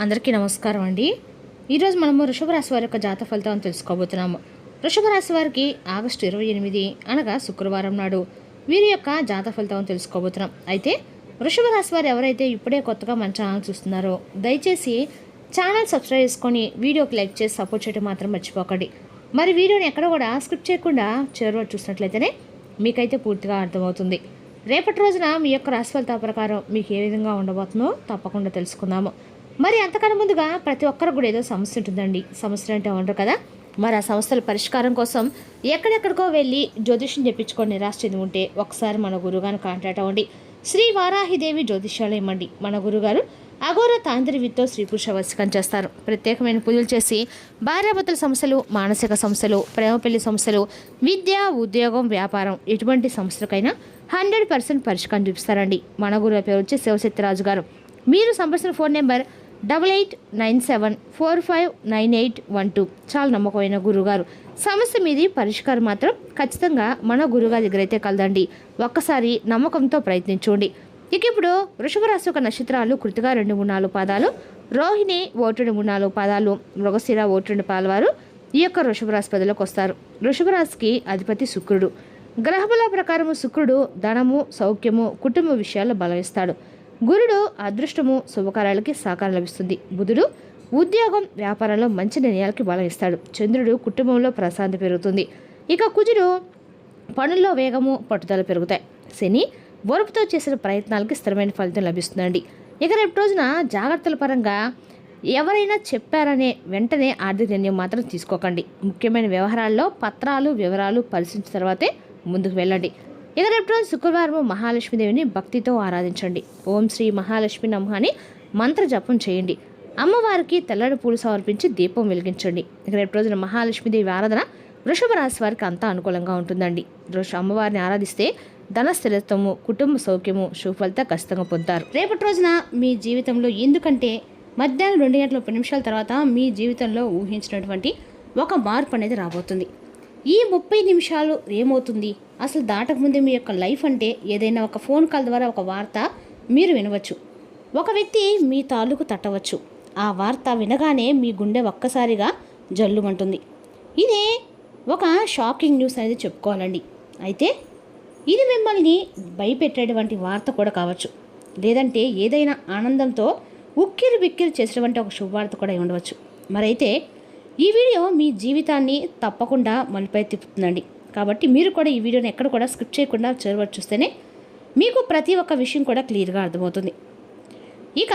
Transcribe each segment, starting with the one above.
అందరికీ నమస్కారం అండి. ఈరోజు మనము వృషభ రాశి వారి యొక్క జాతక ఫలితాలను తెలుసుకోబోతున్నాము. వృషభ రాశి వారికి ఆగస్టు 28 అనగా శుక్రవారం నాడు వీరి యొక్క జాతక ఫలితాలను తెలుసుకోబోతున్నాం. అయితే వృషభ రాశి వారు ఎవరైతే ఇప్పుడే కొత్తగా మన ఛానల్ చూస్తున్నారో దయచేసి ఛానల్ సబ్స్క్రైబ్ చేసుకొని వీడియోకి లైక్ చేసి సపోర్ట్ చేయడం మాత్రం మర్చిపోకండి. మరి వీడియోని ఎక్కడ కూడా స్కిప్ చేయకుండా చివరి వరకు చూసినట్లయితేనే మీకైతే పూర్తిగా అర్థమవుతుంది. రేపటి రోజున మీ యొక్క రాశి ఫలితాల ప్రకారం మీకు ఏ విధంగా ఉండబోతుందో తప్పకుండా తెలుసుకుందాము. మరి అంతకన్నా ముందుగా ప్రతి ఒక్కరికి కూడా ఏదో సమస్య ఉంటుందండి. సమస్యలు అంటే ఉండరు కదా. మరి ఆ సమస్యల పరిష్కారం కోసం ఎక్కడెక్కడికో వెళ్ళి జ్యోతిష్యం చెప్పించుకొని నిరాశ చెంది ఉంటే ఒకసారి మన గురుగారిని కాంటాక్ట్ అవ్వండి. శ్రీ వారాహిదేవి జ్యోతిష్యాలయం అండి. మన గురుగారు అఘోర తాంత్రివిద్తో స్త్రీ పురుష వశీకరణ చేస్తారు. ప్రత్యేకమైన పూజలు చేసి భార్యాభర్తల సమస్యలు, మానసిక సమస్యలు, ప్రేమ పెళ్లి సమస్యలు, విద్య, ఉద్యోగం, వ్యాపారం ఎటువంటి సమస్యలకైనా 100% పరిష్కారం చూపిస్తారండి. మన గురువు పేరు వచ్చి శివశక్తిరాజు గారు. మీరు సంప్రదించిన ఫోన్ నెంబర్ 8897459812. చాలా నమ్మకమైన గురుగారు. సమస్య మీది పరిష్కారం మాత్రం ఖచ్చితంగా మన గురుగారి దగ్గర అయితే కలదండి. ఒక్కసారి నమ్మకంతో ప్రయత్నించండి. ఇక ఇప్పుడు వృషభ రాశి యొక్క నక్షత్రాలు కృతిగా 2, 3, 4 పాదాలు, రోహిణి 1, 2, 3, 4 పాదాలు, మృగశిర 1, 2 పాదాల వారు ఈ యొక్క వృషభ రాశి పదవిలోకి వస్తారు. వృషభ రాశికి అధిపతి శుక్రుడు. గ్రహబల ప్రకారము శుక్రుడు ధనము, సౌఖ్యము, కుటుంబ విషయాల్లో బలమిస్తాడు. గురుడు అదృష్టము, శుభకార్యాలకి సహకారం లభిస్తుంది. బుధుడు ఉద్యోగం, వ్యాపారంలో మంచి నిర్ణయాలకి బలం ఇస్తాడు. చంద్రుడు కుటుంబంలో ప్రశాంతి పెరుగుతుంది. ఇక కుజుడు పనుల్లో వేగము, పట్టుదల పెరుగుతాయి. శని ఓర్పుతో చేసిన ప్రయత్నాలకి స్థిరమైన ఫలితం లభిస్తుందండి. ఇక రేపు రోజున జాగ్రత్తల పరంగా ఎవరైనా చెప్పారనే వెంటనే ఆర్థిక నిర్ణయం మాత్రం తీసుకోకండి. ముఖ్యమైన వ్యవహారాల్లో పత్రాలు, వివరాలు పరిశీలించిన తర్వాతే ముందుకు వెళ్ళండి. ఇక రేపు రోజు శుక్రవారం మహాలక్ష్మీదేవిని భక్తితో ఆరాధించండి. ఓం శ్రీ మహాలక్ష్మి నమః అని మంత్ర జపం చేయండి. అమ్మవారికి తెల్లటి పూలు సమర్పించి దీపం వెలిగించండి. ఇక రేపు రోజున మహాలక్ష్మీదేవి ఆరాధన వృషభ రాశి వారికి అంతా అనుకూలంగా ఉంటుందండి. అమ్మవారిని ఆరాధిస్తే ధన స్థిరత్వము, కుటుంబ సౌఖ్యము, శుభఫలిత ఖచ్చితంగా పొందుతారు. రేపటి రోజున మీ జీవితంలో ఎందుకంటే మధ్యాహ్నం 2:30 తర్వాత మీ జీవితంలో ఊహించినటువంటి ఒక మార్పు అనేది రాబోతుంది. ఈ 30 నిమిషాలు ఏమవుతుంది అసలు దాటకముందే మీ యొక్క లైఫ్ అంటే ఏదైనా ఒక ఫోన్ కాల్ ద్వారా ఒక వార్త మీరు వినవచ్చు. ఒక వ్యక్తి మీ తాలూకు తట్టవచ్చు. ఆ వార్త వినగానే మీ గుండె ఒక్కసారిగా జల్లుమంటుంది. ఇదే ఒక షాకింగ్ న్యూస్ అనేది చెప్పుకోవాలండి. అయితే ఇది మిమ్మల్ని భయపెట్టేటువంటి వార్త కూడా కావచ్చు. లేదంటే ఏదైనా ఆనందంతో ఉక్కిరి బిక్కిరి చేసేటువంటి ఒక శుభవార్త కూడా ఉండవచ్చు. మరైతే ఈ వీడియో మీ జీవితాన్ని తప్పకుండా మలుపై తిప్పుతుందండి. కాబట్టి మీరు కూడా ఈ వీడియోని ఎక్కడ కూడా స్కిప్ చేయకుండా చివరి చూస్తేనే మీకు ప్రతి ఒక్క విషయం కూడా క్లియర్గా అర్థమవుతుంది. ఇక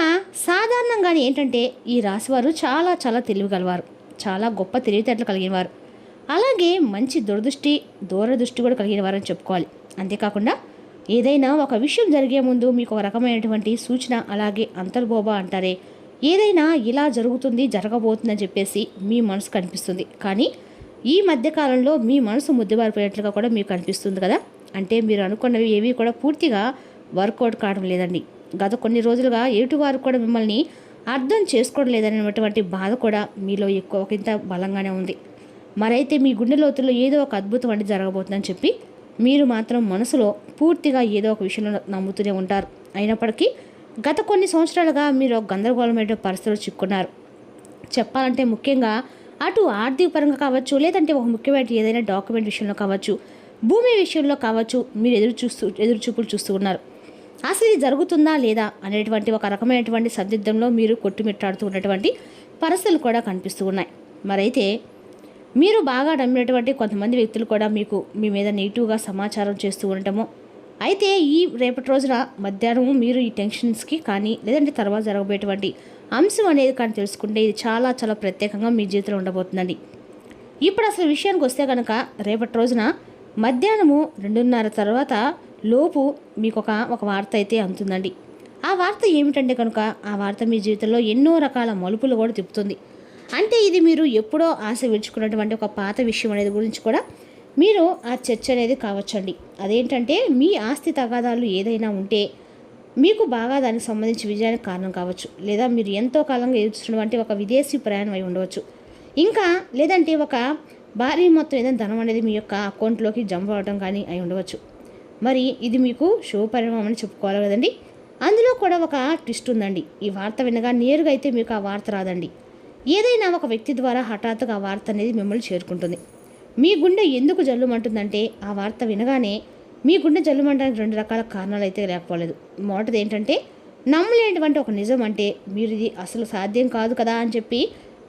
సాధారణంగానే ఏంటంటే ఈ రాశివారు చాలా చాలా తెలివిగలవారు, చాలా గొప్ప తెలివితేటలు కలిగిన వారు, అలాగే మంచి దూరదృష్టి కూడా కలిగిన వారని చెప్పుకోవాలి. అంతేకాకుండా ఏదైనా ఒక విషయం జరిగే ముందు మీకు ఒక రకమైనటువంటి సూచన, అలాగే అంతర్బోబా అంటారే, ఏదైనా ఇలా జరుగుతుంది, జరగబోతుందని చెప్పేసి మీ మనసు కనిపిస్తుంది. కానీ ఈ మధ్యకాలంలో మీ మనసు ముద్దుబారిపోయినట్లుగా కూడా మీకు కనిపిస్తుంది కదా. అంటే మీరు అనుకున్నవి ఏవి కూడా పూర్తిగా వర్కౌట్ కావడం లేదండి. గత కొన్ని రోజులుగా ఎటువారు కూడా మిమ్మల్ని అర్థం చేసుకోవడం లేదనేటువంటి బాధ కూడా మీలో ఒకంత బలంగానే ఉంది. మరైతే మీ గుండె లోతుల్లో ఏదో ఒక అద్భుతం అంటే జరగబోతుందని చెప్పి మీరు మాత్రం మనసులో పూర్తిగా ఏదో ఒక విషయంలో నమ్ముతూనే ఉంటారు. అయినప్పటికీ గత కొన్ని సంవత్సరాలుగా మీరు గందరగోళమైన పరిస్థితులు చిక్కున్నారు. చెప్పాలంటే ముఖ్యంగా అటు ఆర్థిక పరంగా కావచ్చు, లేదంటే ఒక ముఖ్యమైన ఏదైనా డాక్యుమెంట్ విషయంలో కావచ్చు, భూమి విషయంలో కావచ్చు, మీరు ఎదురుచూపులు చూస్తూ ఉన్నారు. అసలు ఇది జరుగుతుందా లేదా అనేటువంటి ఒక రకమైనటువంటి సందిగ్ధంలో మీరు కొట్టుమిట్టాడుతూ ఉన్నటువంటి పరిస్థితులు కూడా కనిపిస్తూ ఉన్నాయి. మరైతే మీరు బాగా నమ్మినటువంటి కొంతమంది వ్యక్తులు కూడా మీ మీద నెగిటివ్గా సమాచారం చేస్తూ ఉండటము. అయితే ఈ రేపటి రోజున మధ్యాహ్నం మీరు ఈ టెన్షన్స్కి కానీ లేదంటే తర్వాత జరగబోయేటువంటి అంశం అనేది కానీ తెలుసుకుంటే ఇది చాలా చాలా ప్రత్యేకంగా మీ జీవితంలో ఉండబోతుందండి. ఇప్పుడు అసలు విషయానికి వస్తే కనుక రేపటి రోజున మధ్యాహ్నము 2:30 తర్వాత లోపు మీకు ఒక వార్త అయితే అందుతుందండి. ఆ వార్త ఏమిటంటే కనుక ఆ వార్త మీ జీవితంలో ఎన్నో రకాల మలుపులు కూడా తిప్పుతుంది. అంటే ఇది మీరు ఎప్పుడో ఆశ విడుచుకున్నటువంటి ఒక పాత విషయం అనేది గురించి కూడా మీరు ఆ చర్చ అనేది కావచ్చండి. అదేంటంటే మీ ఆస్తి తగాదాలు ఏదైనా ఉంటే మీకు బాగా దానికి సంబంధించి విజయానికి కారణం కావచ్చు. లేదా మీరు ఎంతో కాలంగా ఎదుర్కొన్నటువంటి ఒక విదేశీ ప్రయాణం అయి ఉండవచ్చు. ఇంకా లేదంటే ఒక భారీ మొత్తం ఏదైనా ధనం అనేది మీ యొక్క అకౌంట్లోకి జంప్ అవ్వడం కానీ అయి ఉండవచ్చు. మరి ఇది మీకు శుభపరిణామం అని చెప్పుకోవాలి కదండి. అందులో కూడా ఒక ట్విస్ట్ ఉందండి. ఈ వార్త వినగా నేరుగా అయితే మీకు ఆ వార్త రాదండి. ఏదైనా ఒక వ్యక్తి ద్వారా హఠాత్తుగా ఆ వార్త అనేది మిమ్మల్ని చేరుకుంటుంది. మీ గుండె ఎందుకు జల్లుమంటుందంటే ఆ వార్త వినగానే మీ గుండె జల్లుమంటానికి 2 రకాల కారణాలు అయితే లేకపోలేదు. మొదటిది ఏంటంటే నమ్మలేనటువంటి ఒక నిజం, అంటే మీరు ఇది అసలు సాధ్యం కాదు కదా అని చెప్పి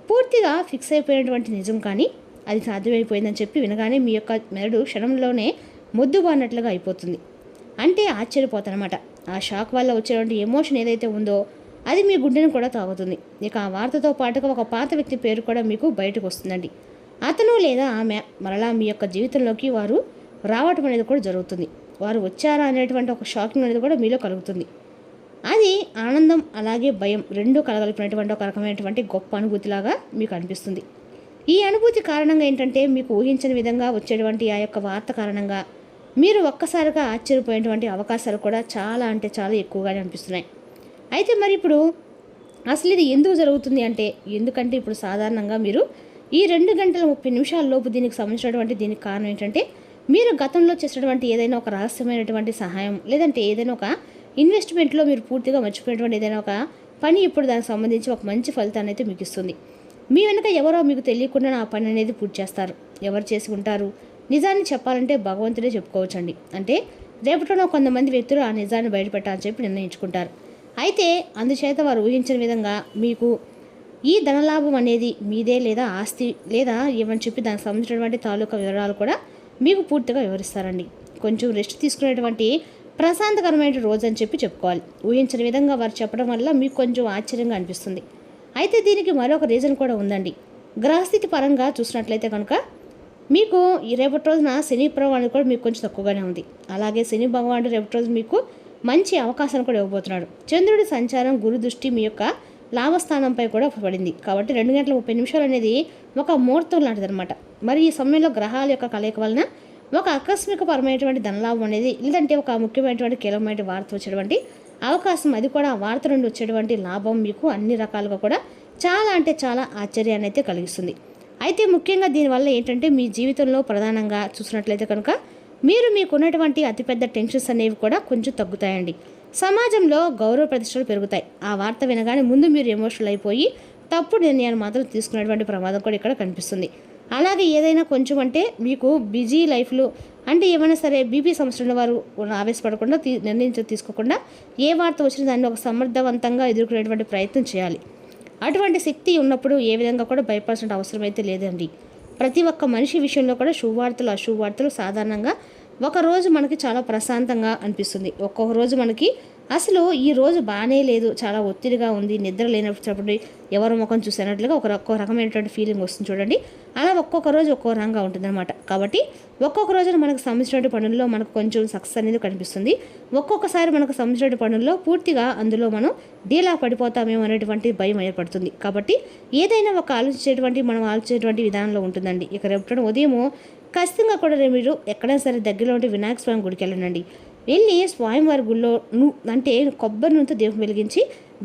పూర్తిగా ఫిక్స్ అయిపోయినటువంటి నిజం, కానీ అది సాధ్యమైపోయిందని చెప్పి వినగానే మీ యొక్క మెదడు క్షణంలోనే మొద్దుబారినట్లుగా అయిపోతుంది. అంటే ఆశ్చర్యపోతారనమాట. ఆ షాక్ వల్ల వచ్చేటువంటి ఎమోషన్ ఏదైతే ఉందో అది మీ గుండెను కూడా తాగుతుంది. ఇక ఆ వార్తతో పాటుగా ఒక పాత వ్యక్తి పేరు కూడా మీకు బయటకు వస్తుందండి. అతను లేదా ఆమె మరలా మీ యొక్క జీవితంలోకి వారు రావటం అనేది కూడా జరుగుతుంది. వారు వచ్చారా అనేటువంటి ఒక షాకింగ్ అనేది కూడా మీలో కలుగుతుంది. అది ఆనందం అలాగే భయం రెండూ కలగలిపినటువంటి ఒక రకమైనటువంటి గొప్ప అనుభూతిలాగా మీకు అనిపిస్తుంది. ఈ అనుభూతి కారణంగా ఏంటంటే మీకు ఊహించని విధంగా వచ్చేటువంటి ఆ యొక్క వార్త కారణంగా మీరు ఒక్కసారిగా ఆశ్చర్యపోయేటువంటి అవకాశాలు కూడా చాలా అంటే చాలా ఎక్కువగానే అనిపిస్తున్నాయి. అయితే మరి ఇప్పుడు అసలు ఇది ఎందుకు జరుగుతుంది అంటే, ఎందుకంటే ఇప్పుడు సాధారణంగా మీరు ఈ 2 గంటల 30 నిమిషాల లోపు దీనికి సంబంధించినటువంటి దీనికి కారణం ఏంటంటే మీరు గతంలో చేసినటువంటి ఏదైనా ఒక రహస్యమైనటువంటి సహాయం, లేదంటే ఏదైనా ఒక ఇన్వెస్ట్మెంట్లో మీరు పూర్తిగా మర్చిపోయినటువంటి ఏదైనా ఒక పని ఇప్పుడు దానికి సంబంధించి ఒక మంచి ఫలితాన్ని అయితే మీకు ఇస్తుంది. మీ వెనుక ఎవరో మీకు తెలియకుండా ఆ పని అనేది పూర్తి చేస్తారు. ఎవరు చేసి ఉంటారు? నిజాన్ని చెప్పాలంటే భగవంతుడే చెప్పుకోవచ్చండి. అంటే రేపటిలో కొంతమంది వ్యక్తులు ఆ నిజాన్ని బయటపెట్టాలని చెప్పి నిర్ణయించుకుంటారు. అయితే అందుచేత వారు ఊహించిన విధంగా మీకు ఈ ధనలాభం అనేది మీదే లేదా ఆస్తి లేదా ఏమని చెప్పి దానికి సంబంధించినటువంటి తాలూకా వివరాలు కూడా మీకు పూర్తిగా వివరిస్తారండి. కొంచెం రెస్ట్ తీసుకునేటువంటి ప్రశాంతకరమైన రోజు అని చెప్పి చెప్పుకోవాలి. ఊహించిన విధంగా వారు చెప్పడం వల్ల మీకు కొంచెం ఆశ్చర్యంగా అనిపిస్తుంది. అయితే దీనికి మరొక రీజన్ కూడా ఉందండి. గ్రహస్థితి పరంగా చూసినట్లయితే కనుక మీకు ఈ రేపటి రోజున శని ప్రభావం కూడా మీకు కొంచెం తక్కువగానే ఉంది. అలాగే శని భగవానుడు రేపటి రోజు మీకు మంచి అవకాశాన్ని కూడా ఇవ్వబోతున్నాడు. చంద్రుడి సంచారం గురు దృష్టి మీ యొక్క లాభస్థానంపై కూడా పడింది. కాబట్టి 2 గంటల 30 నిమిషాలు అనేది ఒక ముహూర్తం లాంటిది అనమాట. మరి ఈ సమయంలో గ్రహాల యొక్క కలయిక వలన ఒక ఆకస్మికపరమైనటువంటి ధనలాభం అనేది, లేదంటే ఒక ముఖ్యమైనటువంటి కీలకమైన వార్త వచ్చేటువంటి అవకాశం, అది కూడా ఆ వార్త నుండి వచ్చేటువంటి లాభం మీకు అన్ని రకాలుగా కూడా చాలా అంటే చాలా ఆశ్చర్యాన్ని అయితే కలిగిస్తుంది. అయితే ముఖ్యంగా దీనివల్ల ఏంటంటే మీ జీవితంలో ప్రధానంగా చూసినట్లయితే కనుక మీకున్నటువంటి అతిపెద్ద టెన్షన్స్ అనేవి కూడా కొంచెం తగ్గుతాయండి. సమాజంలో గౌరవ ప్రతిష్టలు పెరుగుతాయి. ఆ వార్త వినగానే ముందు మీరు ఎమోషనల్ అయిపోయి తప్పుడు నిర్ణయాలు మాత్రం తీసుకునేటువంటి ప్రమాదం కూడా ఇక్కడ కనిపిస్తుంది. అలాగే ఏదైనా కొంచెం అంటే మీకు బిజీ లైఫ్లో అంటే ఏమైనా సరే బీపీ సమస్యల వారు ఆవేశపడకుండా నిర్ణయం తీసుకోకుండా ఏ వార్త వచ్చినా దాన్ని ఒక సమర్థవంతంగా ఎదుర్కొనేటువంటి ప్రయత్నం చేయాలి. అటువంటి శక్తి ఉన్నప్పుడు ఏ విధంగా కూడా భయపడాల్సిన అవసరం అయితే లేదండి. ప్రతి ఒక్క మనిషి విషయంలో కూడా శుభవార్తలు అశుభవార్తలు సాధారణంగా ఒకరోజు మనకి చాలా ప్రశాంతంగా అనిపిస్తుంది. ఒక్కొక్క రోజు మనకి అసలు ఈ రోజు బాగానే లేదు, చాలా ఒత్తిడిగా ఉంది, నిద్ర లేనప్పుడు ఎవరి ముఖం చూసినట్లుగా ఒక్కో రకమైనటువంటి ఫీలింగ్ వస్తుంది చూడండి. అలా ఒక్కొక్క రోజు ఒక్కో రకంగా ఉంటుందన్నమాట. కాబట్టి ఒక్కొక్క రోజున మనకు సంబంధించిన పనుల్లో మనకు కొంచెం సక్సెస్ అనేది కనిపిస్తుంది. ఒక్కొక్కసారి మనకు సంబంధించిన పనుల్లో పూర్తిగా అందులో మనం డీలా పడిపోతామేమో అనేటువంటి భయం ఏర్పడుతుంది. కాబట్టి ఏదైనా ఒక మనం ఆలోచించేటువంటి విధానంలో ఉంటుందండి. ఇక రేపు ఉదయము ఖచ్చితంగా కూడా మీరు ఎక్కడైనా సరే దగ్గరలో ఉంటే వినాయక స్వామి గుడికి వెళ్ళండి. వెళ్ళి స్వామివారి గుళ్ళో అంటే కొబ్బరి నూనెతో దీపం వెలిగించి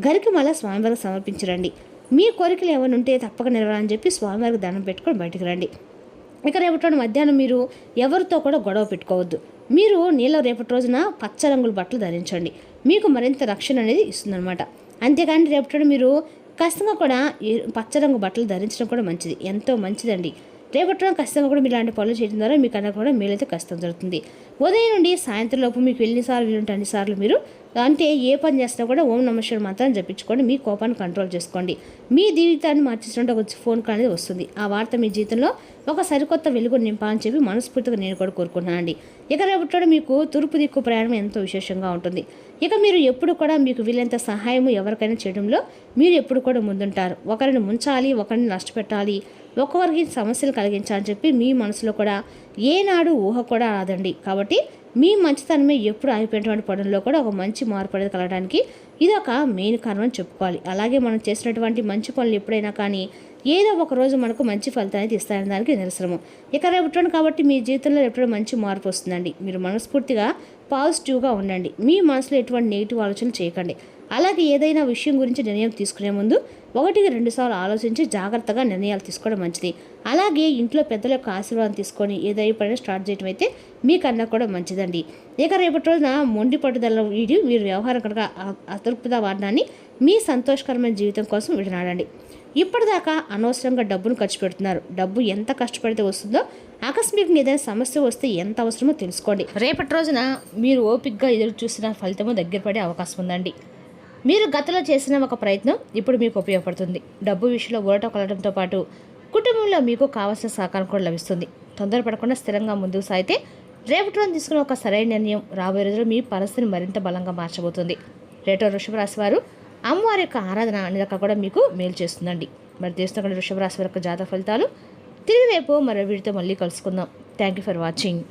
గరికమాల స్వామివారికి సమర్పించరండి. మీ కోరికలు ఏమైనా ఉంటే తప్పక నెరవేరాలని చెప్పి స్వామివారికి దండం పెట్టుకొని బయటకు రండి. ఇక రేపటి మధ్యాహ్నం మీరు ఎవరితో కూడా గొడవ పెట్టుకోవద్దు. మీరు రేపటి రోజున పచ్చ రంగుల బట్టలు ధరించండి. మీకు మరింత రక్షణ అనేది ఇస్తుందన్నమాట. అంతేకాని రేపటి మీరు ఖచ్చితంగా కూడా పచ్చ రంగు బట్టలు ధరించడం కూడా మంచిది, ఎంతో మంచిదండి. రేపటి ఖచ్చితంగా కూడా మీరు ఇలాంటి పనులు చేయడం ద్వారా మీకు అన్న కూడా మేలైతే ఖచ్చితంగా జరుగుతుంది. ఉదయం నుండి సాయంత్రం లోపు మీకు ఎన్నిసార్లు వీలుంటే అన్నిసార్లు మీరు అంటే ఏ పని చేసినా కూడా ఓం నమః శివాయ మంత్రాన్ని జపించుకోండి. మీ కోపాన్ని కంట్రోల్ చేసుకోండి. మీ జీవితాన్ని మార్చేసినట్టు ఒక ఫోన్ కాల్ అనేది వస్తుంది. ఆ వార్త మీ జీవితంలో ఒక సరికొత్త వెలుగు నింపాలని చెప్పి మనస్ఫూర్తిగా నేను కూడా కోరుకుంటున్నానండి. ఇక రేపటి మీకు తూర్పు దిక్కు ప్రయాణం ఎంతో విశేషంగా ఉంటుంది. ఇక మీరు ఎప్పుడు కూడా మీకు వీలైనంత సహాయం ఎవరికైనా చేయడంలో మీరు ఎప్పుడు కూడా ముందుంటారు. ఒకరిని ముంచాలి, ఒకరిని నష్టపెట్టాలి, ఒక్కొక్కరికి సమస్యలు కలిగించాలని చెప్పి మీ మనసులో కూడా ఏనాడు ఊహ కూడా రాదండి. కాబట్టి మీ మంచితనమే ఎప్పుడు ఆగిపోయినటువంటి పనుల్లో కూడా ఒక మంచి మార్పు అనేది కలగడానికి ఇది ఒక మెయిన్ కారణం అని చెప్పుకోవాలి. అలాగే మనం చేసినటువంటి మంచి పనులు ఎప్పుడైనా కానీ ఏదో ఒక రోజు మనకు మంచి ఫలితాన్ని ఇస్తాయని దానికి నిరసనము. ఇక రేపటి కాబట్టి మీ జీవితంలో రేపటి మంచి మార్పు వస్తుందండి. మీరు మనస్ఫూర్తిగా పాజిటివ్గా ఉండండి. మీ మనసులో ఎటువంటి నెగిటివ్ ఆలోచనలు చేయకండి. అలాగే ఏదైనా విషయం గురించి నిర్ణయం తీసుకునే ముందు 1-2 సార్లు ఆలోచించి జాగ్రత్తగా నిర్ణయాలు తీసుకోవడం మంచిది. అలాగే ఇంట్లో పెద్దల యొక్క ఆశీర్వాదం తీసుకొని ఏదైనా పని స్టార్ట్ చేయడం అయితే మీకన్నా కూడా మంచిదండి. ఇక రేపటి రోజున మొండి పట్టుదల వీడి మీరు వ్యవహారం కనుక అతృప్తిత వాడడాన్ని మీ సంతోషకరమైన జీవితం కోసం విడనాడండి. ఇప్పటిదాకా అనవసరంగా డబ్బును ఖర్చు పెడుతున్నారు. డబ్బు ఎంత కష్టపడితే వస్తుందో ఆకస్మికంగా ఏదైనా సమస్య వస్తే ఎంత అవసరమో తెలుసుకోండి. రేపటి రోజున మీరు ఓపికగా ఎదురు చూసిన ఫలితము దగ్గర పడే అవకాశం ఉందండి. మీరు గతంలో చేసిన ఒక ప్రయత్నం ఇప్పుడు మీకు ఉపయోగపడుతుంది. డబ్బు విషయంలో ఊరట కలగడంతో పాటు కుటుంబంలో మీకు కావాల్సిన సహకారం కూడా లభిస్తుంది. తొందరపడకుండా స్థిరంగా ముందుకు సాగితే రేపటి రోజున తీసుకున్న ఒక సరైన నిర్ణయం రాబోయే రోజుల్లో మీ పరిస్థితిని మరింత బలంగా మార్చబోతుంది. రేటో వృషభ రాశి వారు అమ్మవారి యొక్క ఆరాధన అనే రకాలు కూడా మీకు మేలు చేస్తుందండి. మరి తెలుసుకున్న వృషభ రాశి వారి యొక్క జాతక ఫలితాలు తిరిగి రేపు మరో వీడితో మళ్ళీ కలుసుకుందాం. Thank you for watching.